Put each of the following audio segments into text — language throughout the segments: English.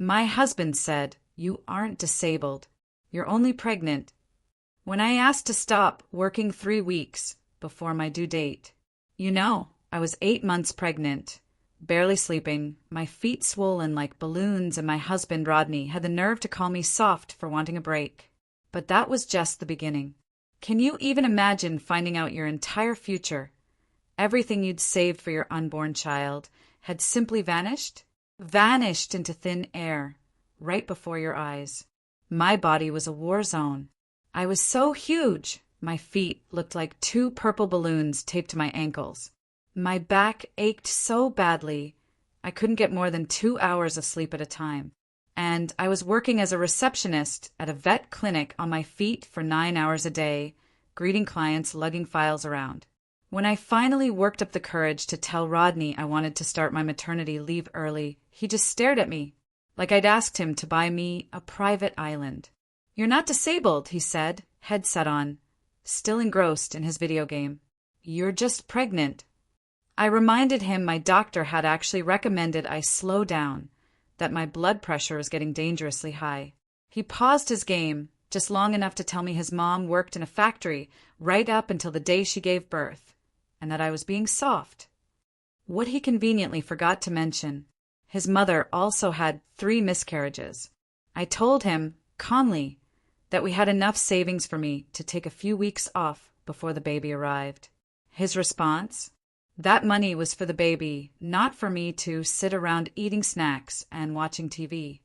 My husband said, "You aren't disabled. You're only pregnant." When I asked to stop working 3 weeks before my due date, I was 8 months pregnant, barely sleeping, my feet swollen like balloons, and my husband, Rodney, had the nerve to call me soft for wanting a break. But that was just the beginning. Can you even imagine finding out your entire future, everything you'd saved for your unborn child, had simply vanished? Vanished into thin air, right before your eyes. My body was a war zone. I was so huge, my feet looked like 2 purple balloons taped to my ankles. My back ached so badly, I couldn't get more than 2 hours of sleep at a time. And I was working as a receptionist at a vet clinic on my feet for 9 hours a day, greeting clients, lugging files around. When I finally worked up the courage to tell Rodney I wanted to start my maternity leave early, he just stared at me, like I'd asked him to buy me a private island. "You're not disabled," he said, headset on, still engrossed in his video game. "You're just pregnant." I reminded him my doctor had actually recommended I slow down, that my blood pressure was getting dangerously high. He paused his game just long enough to tell me his mom worked in a factory right up until the day she gave birth, and that I was being soft. What he conveniently forgot to mention, his mother also had 3 miscarriages. I told him, calmly, that we had enough savings for me to take a few weeks off before the baby arrived. His response? That money was for the baby, not for me to sit around eating snacks and watching TV.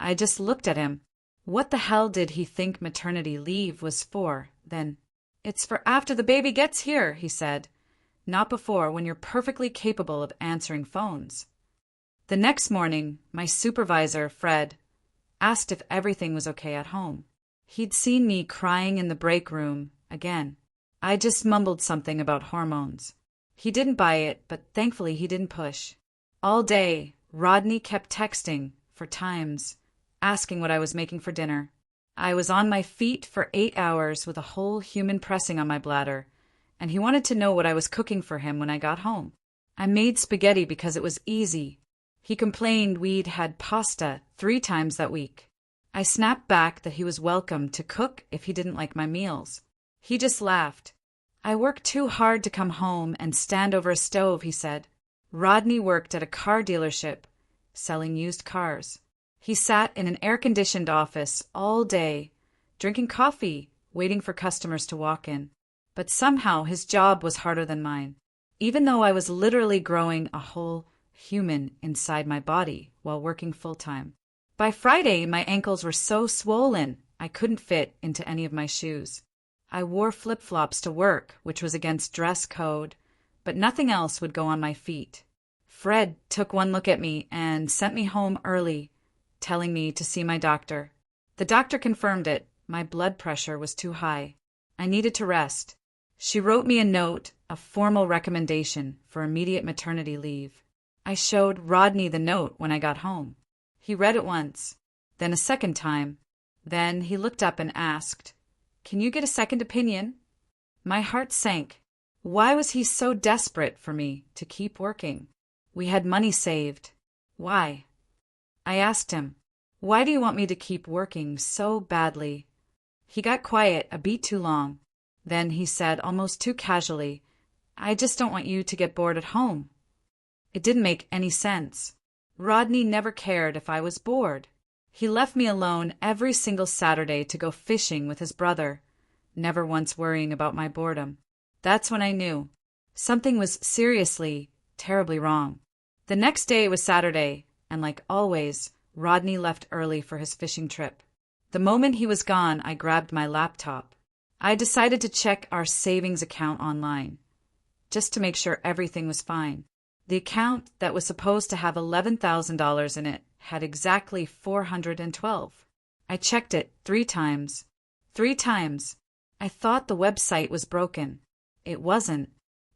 I just looked at him. What the hell did he think maternity leave was for, then? "It's for after the baby gets here," he said. "Not before, when you're perfectly capable of answering phones." The next morning, my supervisor, Fred, asked if everything was okay at home. He'd seen me crying in the break room again. I just mumbled something about hormones. He didn't buy it, but thankfully he didn't push. All day, Rodney kept texting, for times, asking what I was making for dinner. I was on my feet for 8 hours with a whole human pressing on my bladder, and he wanted to know what I was cooking for him when I got home. I made spaghetti because it was easy. He complained we'd had pasta 3 times that week. I snapped back that he was welcome to cook if he didn't like my meals. He just laughed. "I work too hard to come home and stand over a stove," he said. Rodney worked at a car dealership, selling used cars. He sat in an air-conditioned office all day, drinking coffee, waiting for customers to walk in. But somehow his job was harder than mine, even though I was literally growing a whole human inside my body while working full-time. By Friday, my ankles were so swollen I couldn't fit into any of my shoes. I wore flip-flops to work, which was against dress code, but nothing else would go on my feet. Fred took one look at me and sent me home early, telling me to see my doctor. The doctor confirmed it. My blood pressure was too high. I needed to rest. She wrote me a note, a formal recommendation for immediate maternity leave. I showed Rodney the note when I got home. He read it once, then a second time. Then he looked up and asked, "Can you get a second opinion?" My heart sank. Why was he so desperate for me to keep working? We had money saved. Why? I asked him, "Why do you want me to keep working so badly?" He got quiet a beat too long. Then he said, almost too casually, "I just don't want you to get bored at home." It didn't make any sense. Rodney never cared if I was bored. He left me alone every single Saturday to go fishing with his brother, never once worrying about my boredom. That's when I knew something was seriously, terribly wrong. The next day was Saturday, and like always, Rodney left early for his fishing trip. The moment he was gone, I grabbed my laptop. I decided to check our savings account online, just to make sure everything was fine. The account that was supposed to have $11,000 in it had exactly $412. I checked it 3 times. 3 times. I thought the website was broken. It wasn't.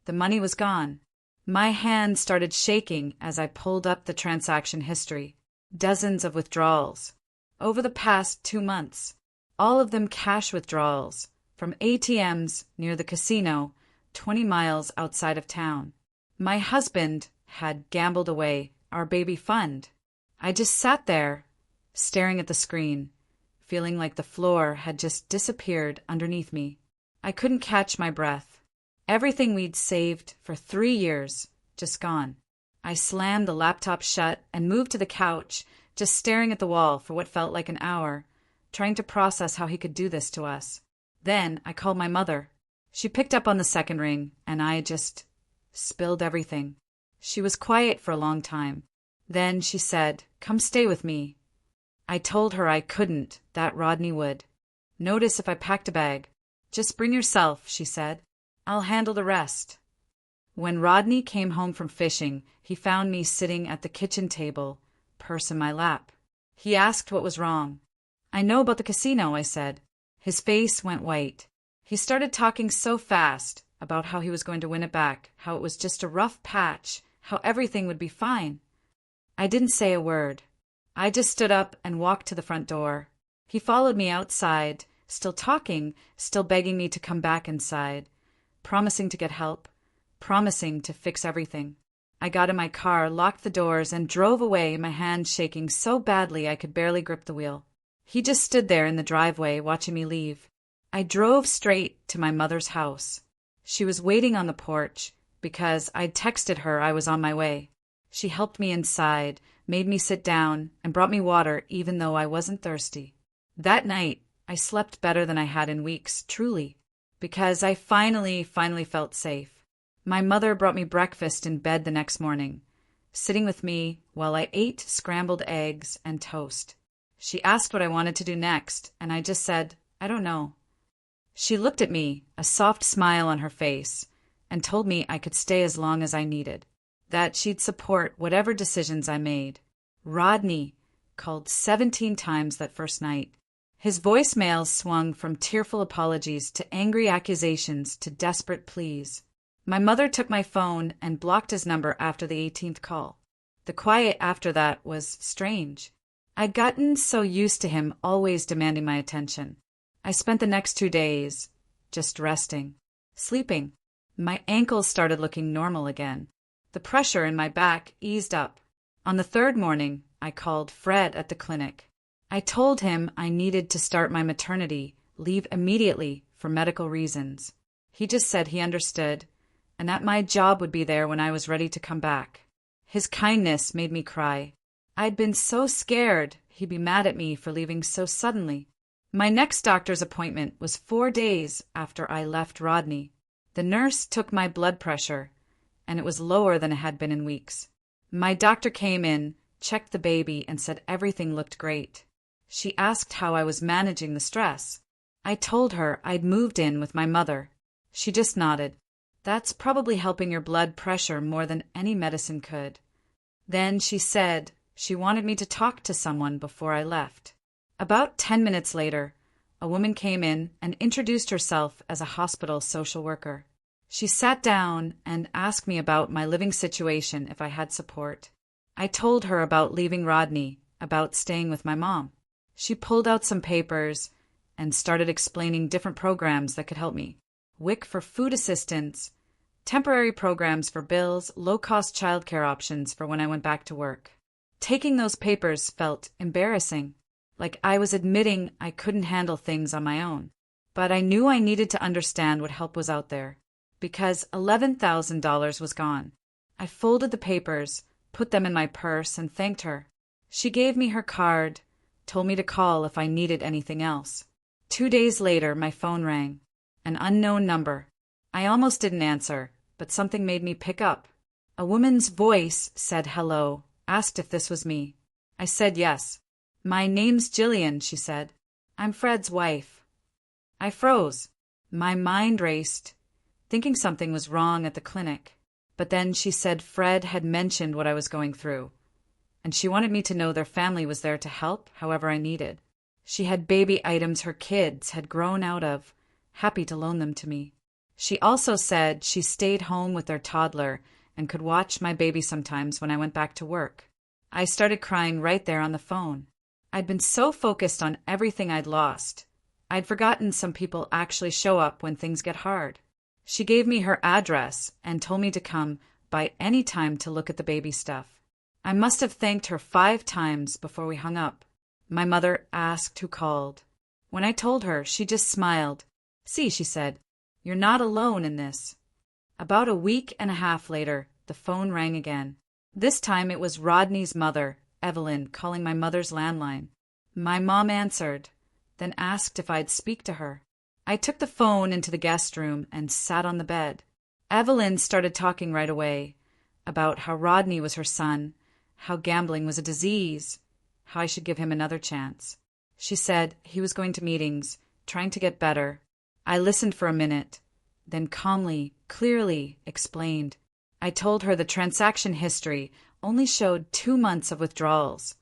The money was gone. My hands started shaking as I pulled up the transaction history. Dozens of withdrawals. Over the past 2 months. All of them cash withdrawals from ATMs near the casino 20 miles outside of town. My husband had gambled away our baby fund. I just sat there, staring at the screen, feeling like the floor had just disappeared underneath me. I couldn't catch my breath. Everything we'd saved for 3 years, just gone. I slammed the laptop shut and moved to the couch, just staring at the wall for what felt like an hour, trying to process how he could do this to us. Then I called my mother. She picked up on the second ring, and I just spilled everything. She was quiet for a long time. Then she said, "Come stay with me." I told her I couldn't, that Rodney would. "Notice if I packed a bag." "Just bring yourself," she said. "I'll handle the rest." When Rodney came home from fishing, he found me sitting at the kitchen table, purse in my lap. He asked what was wrong. "I know about the casino," I said. His face went white. He started talking so fast about how he was going to win it back, how it was just a rough patch, how everything would be fine. I didn't say a word. I just stood up and walked to the front door. He followed me outside, still talking, still begging me to come back inside, promising to get help, promising to fix everything. I got in my car, locked the doors, and drove away, my hands shaking so badly I could barely grip the wheel. He just stood there in the driveway, watching me leave. I drove straight to my mother's house. She was waiting on the porch because I'd texted her I was on my way. She helped me inside, made me sit down, and brought me water even though I wasn't thirsty. That night, I slept better than I had in weeks, truly, because I finally felt safe. My mother brought me breakfast in bed the next morning, sitting with me while I ate scrambled eggs and toast. She asked what I wanted to do next, and I just said, "I don't know." She looked at me, a soft smile on her face, and told me I could stay as long as I needed, that she'd support whatever decisions I made. Rodney called 17 times that first night. His voicemails swung from tearful apologies to angry accusations to desperate pleas. My mother took my phone and blocked his number after the 18th call. The quiet after that was strange. I'd gotten so used to him always demanding my attention. I spent the next 2 days just resting, sleeping. My ankles started looking normal again. The pressure in my back eased up. On the third morning, I called Fred at the clinic. I told him I needed to start my maternity leave immediately for medical reasons. He just said he understood, and that my job would be there when I was ready to come back. His kindness made me cry. I'd been so scared he'd be mad at me for leaving so suddenly. My next doctor's appointment was 4 days after I left Rodney. The nurse took my blood pressure, and it was lower than it had been in weeks. My doctor came in, checked the baby, and said everything looked great. She asked how I was managing the stress. I told her I'd moved in with my mother. She just nodded. "That's probably helping your blood pressure more than any medicine could." Then she said she wanted me to talk to someone before I left. About 10 minutes later, a woman came in and introduced herself as a hospital social worker. She sat down and asked me about my living situation if I had support. I told her about leaving Rodney, about staying with my mom. She pulled out some papers and started explaining different programs that could help me. WIC for food assistance, temporary programs for bills, low-cost childcare options for when I went back to work. Taking those papers felt embarrassing, like I was admitting I couldn't handle things on my own. But I knew I needed to understand what help was out there, because $11,000 was gone. I folded the papers, put them in my purse, and thanked her. She gave me her card, told me to call if I needed anything else. 2 days later, my phone rang. An unknown number. I almost didn't answer, but something made me pick up. A woman's voice said hello, asked if this was me. I said yes. "My name's Jillian," she said. "I'm Fred's wife." I froze. My mind raced, thinking something was wrong at the clinic. But then she said Fred had mentioned what I was going through, and she wanted me to know their family was there to help however I needed. She had baby items her kids had grown out of, happy to loan them to me. She also said she stayed home with their toddler and could watch my baby sometimes when I went back to work. I started crying right there on the phone. I'd been so focused on everything I'd lost. I'd forgotten some people actually show up when things get hard. She gave me her address and told me to come by any time to look at the baby stuff. I must have thanked her 5 times before we hung up. My mother asked who called. When I told her, she just smiled. "See," she said, "you're not alone in this." About a week and a half later, the phone rang again. This time it was Rodney's mother, Evelyn, calling my mother's landline. My mom answered, then asked if I'd speak to her. I took the phone into the guest room and sat on the bed. Evelyn started talking right away about how Rodney was her son, how gambling was a disease, how I should give him another chance. She said he was going to meetings, trying to get better. I listened for a minute, then calmly, clearly explained. I told her the transaction history only showed 2 months of withdrawals,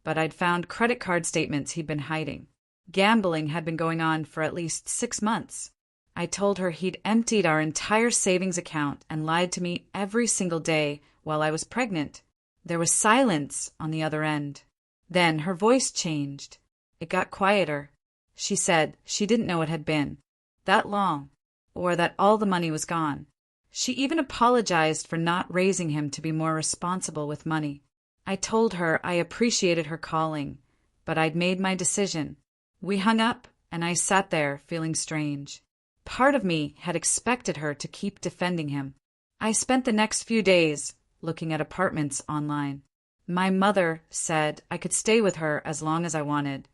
but I'd found credit card statements he'd been hiding. Gambling had been going on for at least 6 months. I told her he'd emptied our entire savings account and lied to me every single day while I was pregnant. There was silence on the other end. Then her voice changed. It got quieter. She said she didn't know it had been that long, or that all the money was gone. She even apologized for not raising him to be more responsible with money. I told her I appreciated her calling, but I'd made my decision. We hung up, and I sat there feeling strange. Part of me had expected her to keep defending him. I spent the next few days looking at apartments online. My mother said I could stay with her as long as I wanted,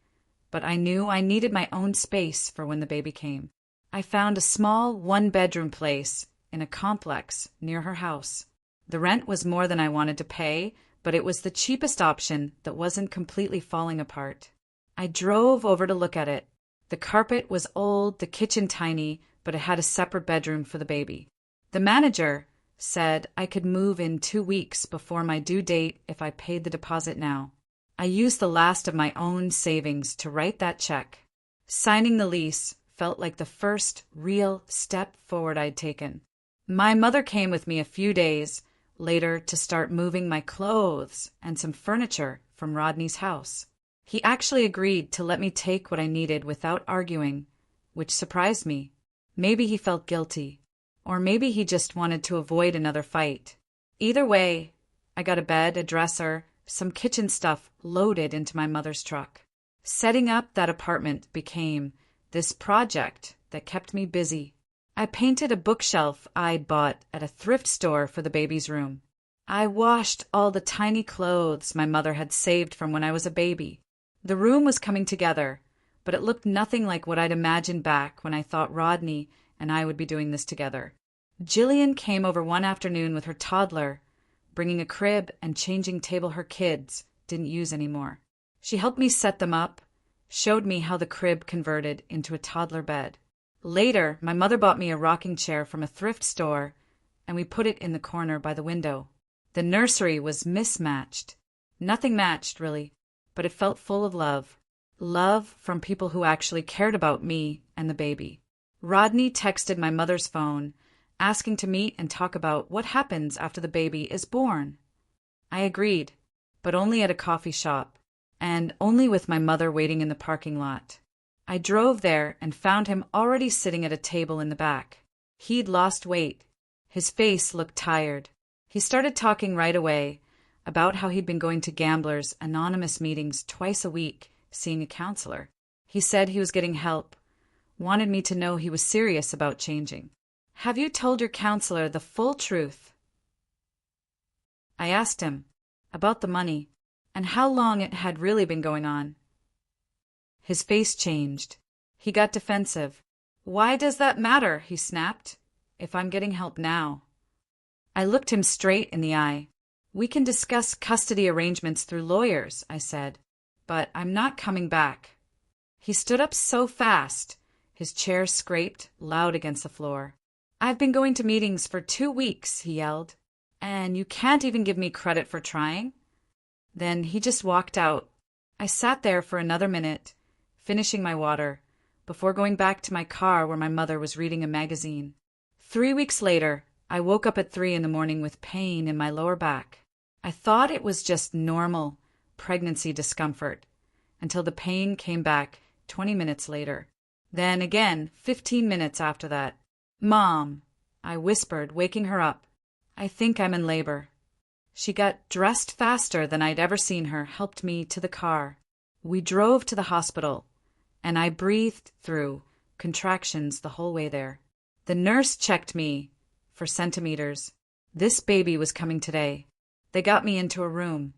but I knew I needed my own space for when the baby came. I found a small 1-bedroom place in a complex near her house. The rent was more than I wanted to pay, but it was the cheapest option that wasn't completely falling apart. I drove over to look at it. The carpet was old, the kitchen tiny, but it had a separate bedroom for the baby. The manager said I could move in 2 weeks before my due date if I paid the deposit now. I used the last of my own savings to write that check. Signing the lease felt like the first real step forward I'd taken. My mother came with me a few days later to start moving my clothes and some furniture from Rodney's house. He actually agreed to let me take what I needed without arguing, which surprised me. Maybe he felt guilty, or maybe he just wanted to avoid another fight. Either way, I got a bed, a dresser, some kitchen stuff loaded into my mother's truck. Setting up that apartment became this project that kept me busy. I painted a bookshelf I'd bought at a thrift store for the baby's room. I washed all the tiny clothes my mother had saved from when I was a baby. The room was coming together, but it looked nothing like what I'd imagined back when I thought Rodney and I would be doing this together. Jillian came over one afternoon with her toddler, bringing a crib and changing table her kids didn't use anymore. She helped me set them up, showed me how the crib converted into a toddler bed. Later, my mother bought me a rocking chair from a thrift store, and we put it in the corner by the window. The nursery was mismatched. Nothing matched, really, but it felt full of love. Love from people who actually cared about me and the baby. Rodney texted my mother's phone, asking to meet and talk about what happens after the baby is born. I agreed, but only at a coffee shop, and only with my mother waiting in the parking lot. I drove there and found him already sitting at a table in the back. He'd lost weight. His face looked tired. He started talking right away about how he'd been going to Gamblers Anonymous meetings twice a week, seeing a counselor. He said he was getting help, wanted me to know he was serious about changing. "Have you told your counselor the full truth?" I asked him about the money and how long it had really been going on. His face changed. He got defensive. "Why does that matter?" he snapped. "If I'm getting help now." I looked him straight in the eye. "We can discuss custody arrangements through lawyers," I said, "but I'm not coming back." He stood up so fast, his chair scraped loud against the floor. "I've been going to meetings for 2 weeks," he yelled, "and you can't even give me credit for trying?" Then he just walked out. I sat there for another minute, finishing my water, before going back to my car where my mother was reading a magazine. 3 weeks later, I woke up at 3 in the morning with pain in my lower back. I thought it was just normal pregnancy discomfort, until the pain came back 20 minutes later. Then again, 15 minutes after that. "Mom," I whispered, waking her up. "I think I'm in labor." She got dressed faster than I'd ever seen her, helped me to the car. We drove to the hospital, and I breathed through contractions the whole way there. The nurse checked me for centimeters. This baby was coming today. They got me into a room,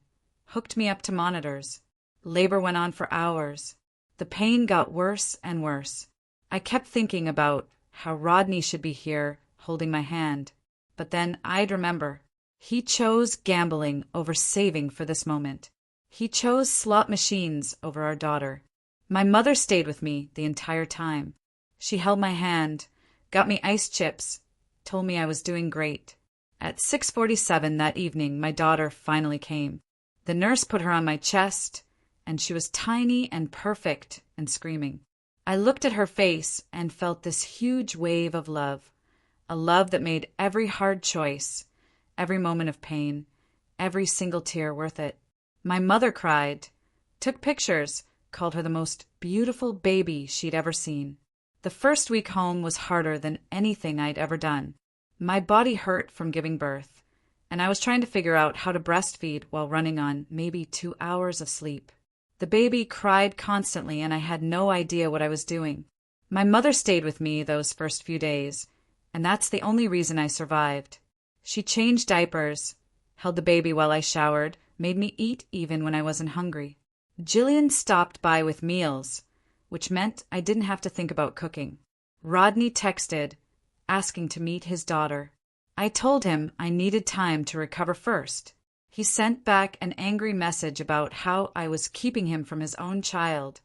hooked me up to monitors. Labor went on for hours. The pain got worse and worse. I kept thinking about how Rodney should be here holding my hand. But then I'd remember. He chose gambling over saving for this moment. He chose slot machines over our daughter. My mother stayed with me the entire time. She held my hand, got me ice chips, told me I was doing great. At 6:47 that evening, my daughter finally came. The nurse put her on my chest, and she was tiny and perfect and screaming. I looked at her face and felt this huge wave of love, a love that made every hard choice, every moment of pain, every single tear worth it. My mother cried, took pictures, called her the most beautiful baby she'd ever seen. The first week home was harder than anything I'd ever done. My body hurt from giving birth, and I was trying to figure out how to breastfeed while running on maybe 2 hours of sleep. The baby cried constantly, and I had no idea what I was doing. My mother stayed with me those first few days, and that's the only reason I survived. She changed diapers, held the baby while I showered, made me eat even when I wasn't hungry. Jillian stopped by with meals, which meant I didn't have to think about cooking. Rodney texted, asking to meet his daughter. I told him I needed time to recover first. He sent back an angry message about how I was keeping him from his own child.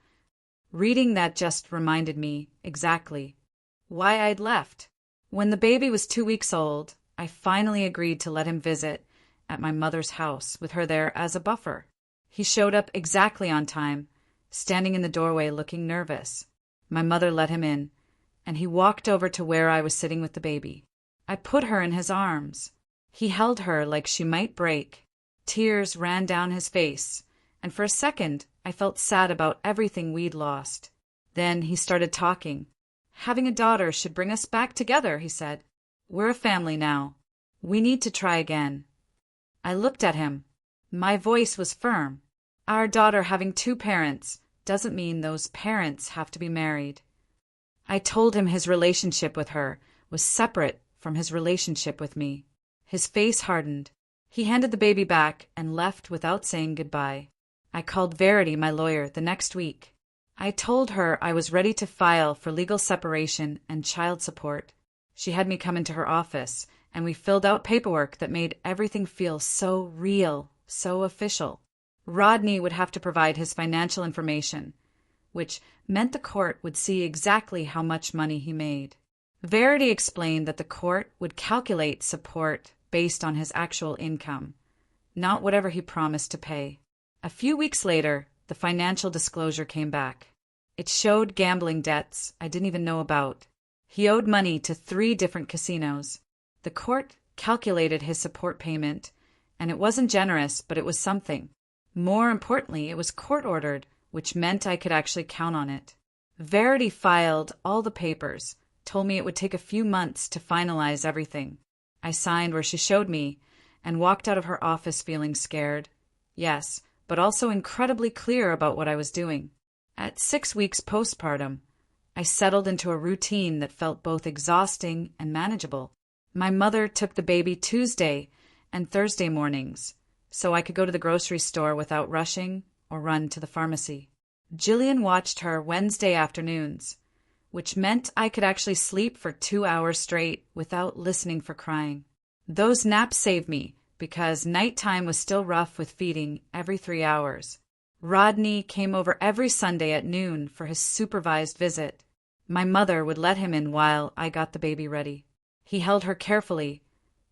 Reading that just reminded me exactly why I'd left. When the baby was 2 weeks old, I finally agreed to let him visit at my mother's house with her there as a buffer. He showed up exactly on time, standing in the doorway looking nervous. My mother let him in, and he walked over to where I was sitting with the baby. I put her in his arms. He held her like she might break. Tears ran down his face, and for a second I felt sad about everything we'd lost. Then he started talking. Having a daughter should bring us back together, he said. We're a family now. We need to try again. I looked at him. My voice was firm. Our daughter having 2 parents doesn't mean those parents have to be married. I told him his relationship with her was separate from his relationship with me. His face hardened. He handed the baby back and left without saying goodbye. I called Verity, my lawyer, the next week. I told her I was ready to file for legal separation and child support. She had me come into her office, and we filled out paperwork that made everything feel so real, so official. Rodney would have to provide his financial information, which meant the court would see exactly how much money he made. Verity explained that the court would calculate support based on his actual income, not whatever he promised to pay. A few weeks later, the financial disclosure came back. It showed gambling debts I didn't even know about. He owed money to 3 different casinos. The court calculated his support payment, and it wasn't generous, but it was something. More importantly, it was court-ordered, which meant I could actually count on it. Verity filed all the papers, told me it would take a few months to finalize everything. I signed where she showed me, and walked out of her office feeling scared. Yes, but also incredibly clear about what I was doing. At 6 weeks postpartum, I settled into a routine that felt both exhausting and manageable. My mother took the baby Tuesday and Thursday mornings, so I could go to the grocery store without rushing or run to the pharmacy. Jillian watched her Wednesday afternoons, which meant I could actually sleep for 2 hours straight without listening for crying. Those naps saved me because nighttime was still rough with feeding every 3 hours. Rodney came over every Sunday at noon for his supervised visit. My mother would let him in while I got the baby ready. He held her carefully,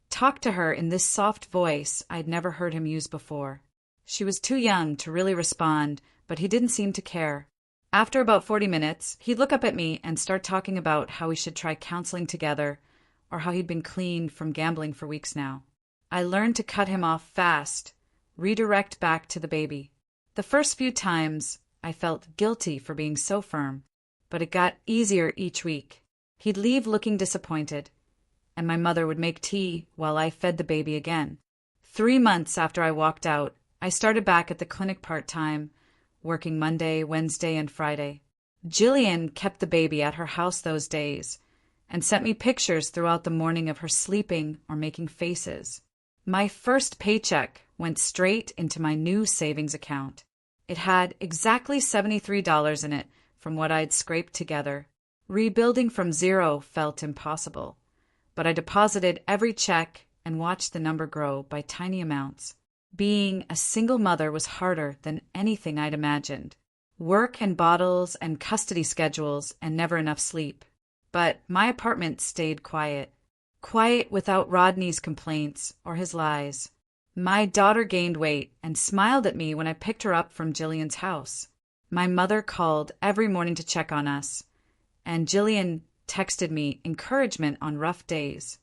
talked to her in this soft voice I'd never heard him use before. She was too young to really respond, but he didn't seem to care. After about 40 minutes, he'd look up at me and start talking about how we should try counseling together, or how he'd been cleaned from gambling for weeks now. I learned to cut him off fast, redirect back to the baby. The first few times, I felt guilty for being so firm, but it got easier each week. He'd leave looking disappointed, and my mother would make tea while I fed the baby again. 3 months after I walked out, I started back at the clinic part-time, working Monday, Wednesday, and Friday. Jillian kept the baby at her house those days and sent me pictures throughout the morning of her sleeping or making faces. My first paycheck went straight into my new savings account. It had exactly $73 in it from what I'd scraped together. Rebuilding from zero felt impossible, but I deposited every check and watched the number grow by tiny amounts. Being a single mother was harder than anything I'd imagined. Work and bottles and custody schedules and never enough sleep. But my apartment stayed quiet. Quiet without Rodney's complaints or his lies. My daughter gained weight and smiled at me when I picked her up from Jillian's house. My mother called every morning to check on us, and Jillian texted me encouragement on rough days.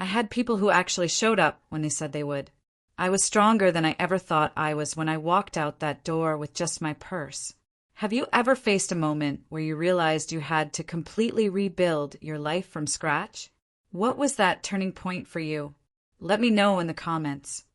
I had people who actually showed up when they said they would. I was stronger than I ever thought I was when I walked out that door with just my purse. Have you ever faced a moment where you realized you had to completely rebuild your life from scratch? What was that turning point for you? Let me know in the comments.